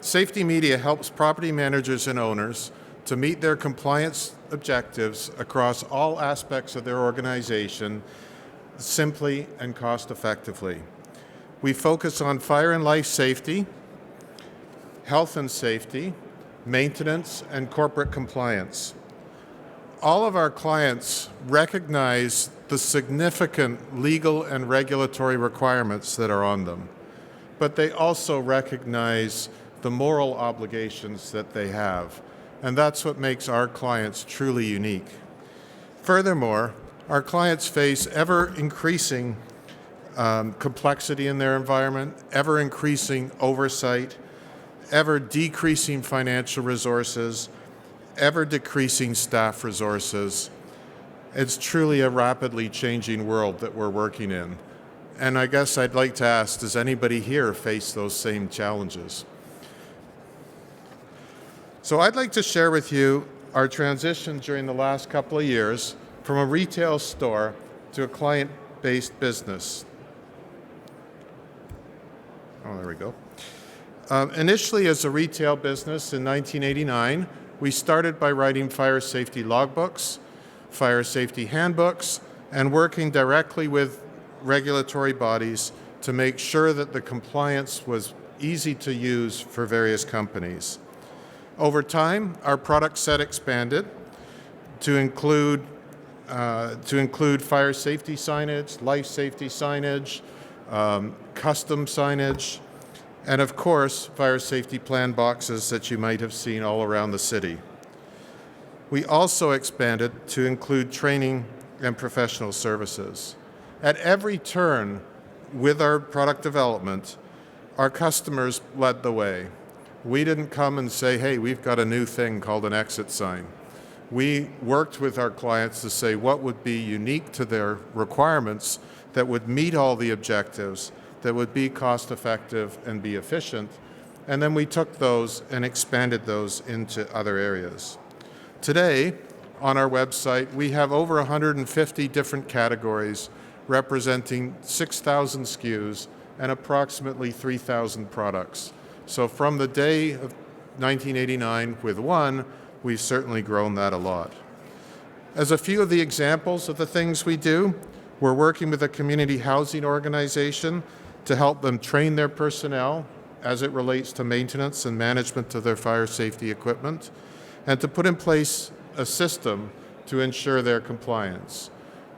Safety media helps property managers and owners to meet their compliance objectives across all aspects of their organization simply and cost effectively. We focus on fire and life safety, health and safety, maintenance, and corporate compliance. All of our clients recognize the significant legal and regulatory requirements that are on them, but they also recognize the moral obligations that they have, and that's what makes our clients truly unique. Furthermore, our clients face ever-increasing complexity in their environment, ever-increasing oversight, ever-decreasing financial resources, ever-decreasing staff resources. It's truly a rapidly changing world that we're working in. And I guess I'd like to ask, does anybody here face those same challenges? So I'd like to share with you our transition during the last couple of years from a retail store to a client-based business. Oh, there we go. Initially as a retail business in 1989, we started by writing fire safety logbooks, fire safety handbooks, and working directly with regulatory bodies to make sure that the compliance was easy to use for various companies. Over time, our product set expanded to include fire safety signage, life safety signage, custom signage, and of course, fire safety plan boxes that you might have seen all around the city. We also expanded to include training and professional services. At every turn with our product development, our customers led the way. We didn't come and say, hey, we've got a new thing called an exit sign. We worked with our clients to say what would be unique to their requirements that would meet all the objectives, that would be cost effective and be efficient, and then we took those and expanded those into other areas. Today, on our website, we have over 150 different categories representing 6,000 SKUs and approximately 3,000 products. So from the day of 1989 with one, we've certainly grown that a lot. As a few of the examples of the things we do, we're working with a community housing organization to help them train their personnel as it relates to maintenance and management of their fire safety equipment, and to put in place a system to ensure their compliance.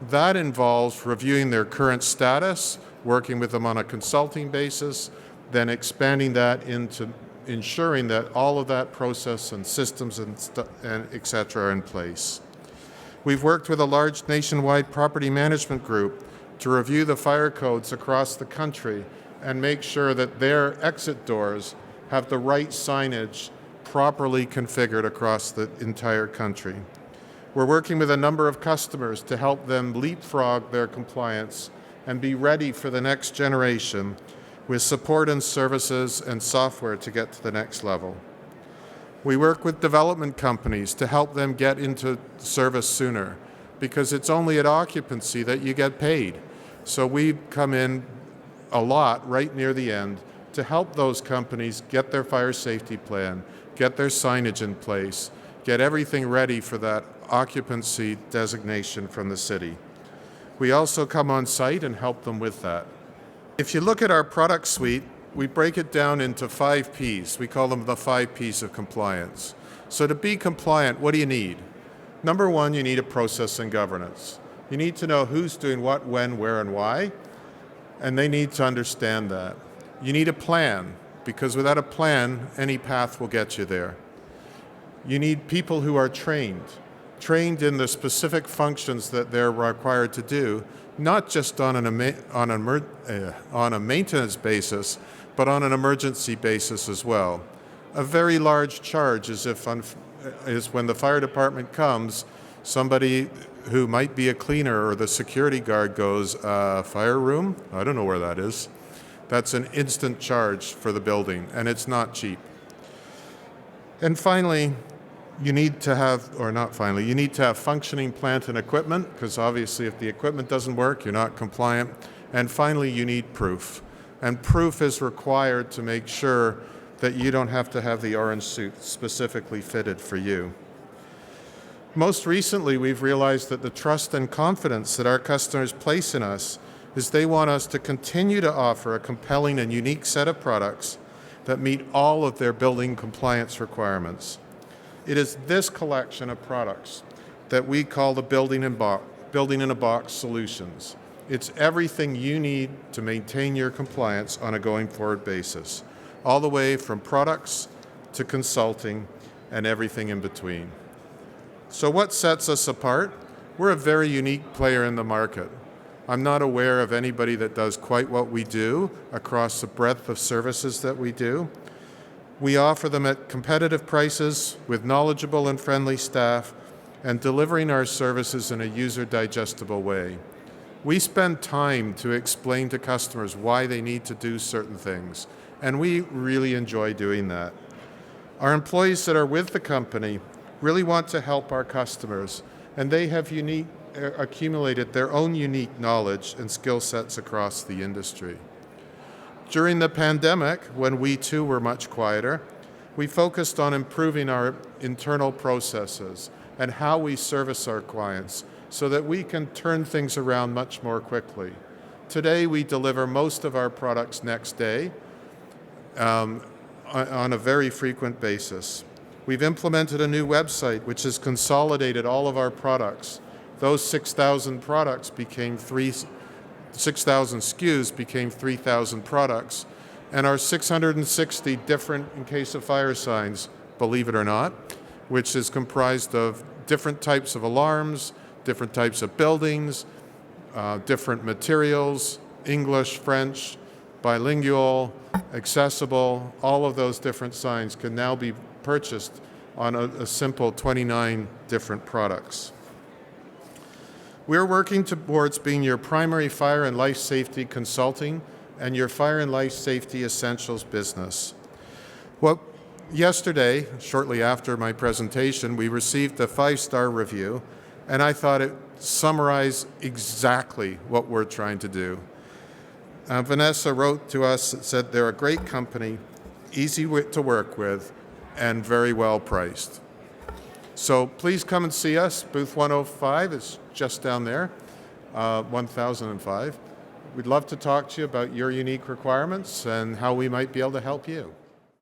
That involves reviewing their current status, working with them on a consulting basis, then expanding that into ensuring that all of that process and systems and et cetera are in place. We've worked with a large nationwide property management group to review the fire codes across the country and make sure that their exit doors have the right signage properly configured across the entire country. We're working with a number of customers to help them leapfrog their compliance and be ready for the next generation with support and services and software to get to the next level. We work with development companies to help them get into service sooner, because it's only at occupancy that you get paid. So we come in a lot right near the end to help those companies get their fire safety plan, get their signage in place, get everything ready for that occupancy designation from the city. We also come on site and help them with that. If you look at our product suite, we break it down into 5 Ps. We call them the 5 Ps of compliance. So to be compliant, what do you need? Number one, you need a process and governance. You need to know who's doing what, when, where, and why, and they need to understand that. You need a plan, because without a plan, any path will get you there. You need people who are trained in the specific functions that they're required to do, not just on a maintenance basis, but on an emergency basis as well. A very large charge is when the fire department comes, somebody who might be a cleaner or the security guard goes, fire room? I don't know where that is. That's an instant charge for the building, and it's not cheap. And finally, you need to have functioning plant and equipment, because obviously if the equipment doesn't work, you're not compliant. And finally, you need proof. And proof is required to make sure that you don't have to have the orange suit specifically fitted for you. Most recently, we've realized that the trust and confidence that our customers place in us is they want us to continue to offer a compelling and unique set of products that meet all of their building compliance requirements. It is this collection of products that we call the Building in a Box solutions. It's everything you need to maintain your compliance on a going forward basis, all the way from products to consulting and everything in between. So what sets us apart? We're a very unique player in the market. I'm not aware of anybody that does quite what we do across the breadth of services that we do. We offer them at competitive prices with knowledgeable and friendly staff and delivering our services in a user-digestible way. We spend time to explain to customers why they need to do certain things, and we really enjoy doing that. Our employees that are with the company really want to help our customers, and they have accumulated their own unique knowledge and skill sets across the industry. During the pandemic, when we too were much quieter, we focused on improving our internal processes and how we service our clients so that we can turn things around much more quickly. Today, we deliver most of our products next day on a very frequent basis. We've implemented a new website which has consolidated all of our products. Those 6,000 products became 6,000 SKUs became 3,000 products, and our 660 different in case of fire signs, believe it or not, which is comprised of different types of alarms, different types of buildings, different materials, English, French, bilingual, accessible, all of those different signs can now be purchased on a simple 29 different products. We're working towards being your primary fire and life safety consulting and your fire and life safety essentials business. Well, yesterday, shortly after my presentation, we received a 5-star review, and I thought it summarized exactly what we're trying to do. Vanessa wrote to us and said they're a great company, easy to work with, and very well priced. So please come and see us. Booth 105 is just down there, 1005. We'd love to talk to you about your unique requirements and how we might be able to help you.